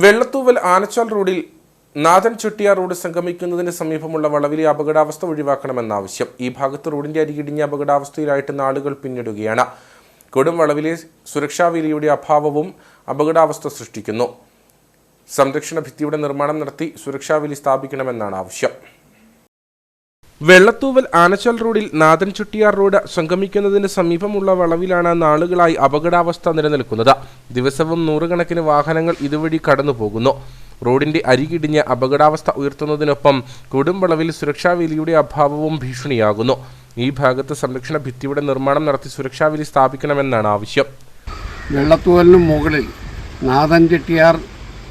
വെള്ളത്തൂവൽ ആനച്ചാൽ റോഡിൽ നാഥൻ ചെട്ടിയാർ റോഡ് സംഗമിക്കുന്നതിന് സമീപമുള്ള വളവിലെ അപകടാവസ്ഥ ഒഴിവാക്കണമെന്നാവശ്യം. ഈ ഭാഗത്ത് റോഡിന്റെ അരികിടിഞ്ഞ അപകടാവസ്ഥയിലായിട്ട് നാളുകൾ പിന്നിടുകയാണ്. കൊടും വളവിലെ സുരക്ഷാവേലിയുടെ അഭാവവും അപകടാവസ്ഥ സൃഷ്ടിക്കുന്നു. സംരക്ഷണ ഭിത്തിയുടെ നിർമ്മാണം നടത്തി സുരക്ഷാവേലി സ്ഥാപിക്കണമെന്നാണ് ആവശ്യം. വെള്ളത്തൂവൽ ആനച്ചാൽ റോഡിൽ നാഥൻ ചെട്ടിയാർ റോഡ് സംഗമിക്കുന്നതിന് സമീപമുള്ള വളവിലാണ് നാളുകളായി അപകടാവസ്ഥ നിലനിൽക്കുന്നത്. ദിവസവും നൂറുകണക്കിന് വാഹനങ്ങൾ ഇതുവഴി കടന്നുപോകുന്നു. റോഡിന്റെ അരികിടിഞ്ഞ് അപകടാവസ്ഥ ഉയർത്തുന്നതിനൊപ്പം കൊടും വളവിൽ സുരക്ഷാവേലിയുടെ അഭാവവും ഭീഷണിയാകുന്നു. ഈ ഭാഗത്ത് സംരക്ഷണ ഭിത്തിയുടെ നിർമ്മാണം നടത്തി സുരക്ഷാവേലി സ്ഥാപിക്കണമെന്നാണ് ആവശ്യം. വെള്ളത്തൂവലിന് മുകളിൽ നാഥൻ ചെട്ടിയാർ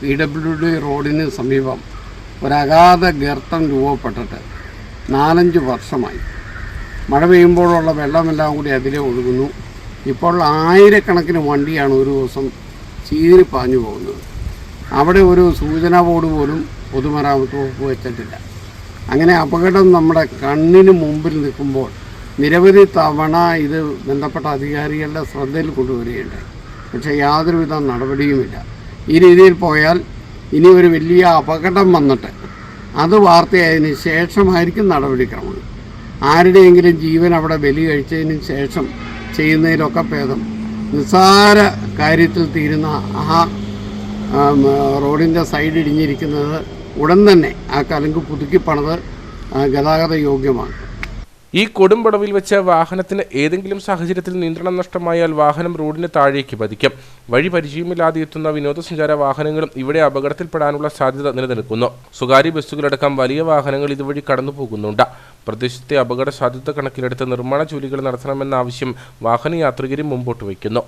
PWD റോഡിന് സമീപം ഒരഗാധ ഗർത്തം രൂപപ്പെട്ടിട്ട് 4-5 വർഷമായി. മഴ പെയ്യുമ്പോഴുള്ള വെള്ളമെല്ലാം കൂടി അതിലെ ഒഴുകുന്നു. ഇപ്പോൾ ആയിരക്കണക്കിന് വണ്ടിയാണ് ഒരു ദിവസം ചീറിപ്പാഞ്ഞു പോകുന്നത്. അവിടെ ഒരു സൂചനാ ബോർഡ് പോലും പൊതുമരാമത്ത് വകുപ്പ് വെച്ചിട്ടില്ല. അങ്ങനെ അപകടം നമ്മുടെ കണ്ണിന് മുമ്പിൽ നിൽക്കുമ്പോൾ നിരവധി തവണ ഇത് ബന്ധപ്പെട്ട അധികാരികളുടെ ശ്രദ്ധയിൽ കൊണ്ടുവരികയുണ്ടായി. പക്ഷേ യാതൊരുവിധ നടപടിയുമില്ല. ഈ രീതിയിൽ പോയാൽ ഇനി ഒരു വലിയ അപകടം വന്നിട്ട് അത് വാർത്തയായതിനു ശേഷമായിരിക്കും നടപടിക്രമങ്ങൾ. ആരുടെയെങ്കിലും ജീവൻ അവിടെ ബലി കഴിച്ചതിന് ശേഷം ചെയ്യുന്നതിലൊക്കെ ഭേദം നിസ്സാര കാര്യത്തിൽ തീരുന്ന റോഡിൻ്റെ സൈഡ് ഇടിഞ്ഞിരിക്കുന്നത് ഉടൻ തന്നെ ആ കലങ്ക് പുതുക്കി പണിത് ഗതാഗത യോഗ്യമാണ്. ഈ കൊടുംപടവിൽ വെച്ച് വാഹനത്തിന് ഏതെങ്കിലും സാഹചര്യത്തിൽ നിയന്ത്രണം നഷ്ടമായാൽ വാഹനം റോഡിന് താഴേക്ക് പതിക്കും. വഴി പരിചയമില്ലാതെ എത്തുന്ന വിനോദസഞ്ചാര വാഹനങ്ങളും ഇവിടെ അപകടത്തിൽപ്പെടാനുള്ള സാധ്യത നിലനിൽക്കുന്നു. സ്വകാര്യ ബസ്സുകളടക്കം വലിയ വാഹനങ്ങൾ ഇതുവഴി കടന്നുപോകുന്നുണ്ട്. പ്രദേശത്തെ അപകട സാധ്യത കണക്കിലെടുത്ത് നിർമ്മാണ ജോലികൾ നടത്തണമെന്ന ആവശ്യം വാഹനയാത്രികരും മുമ്പോട്ട് വയ്ക്കുന്നു.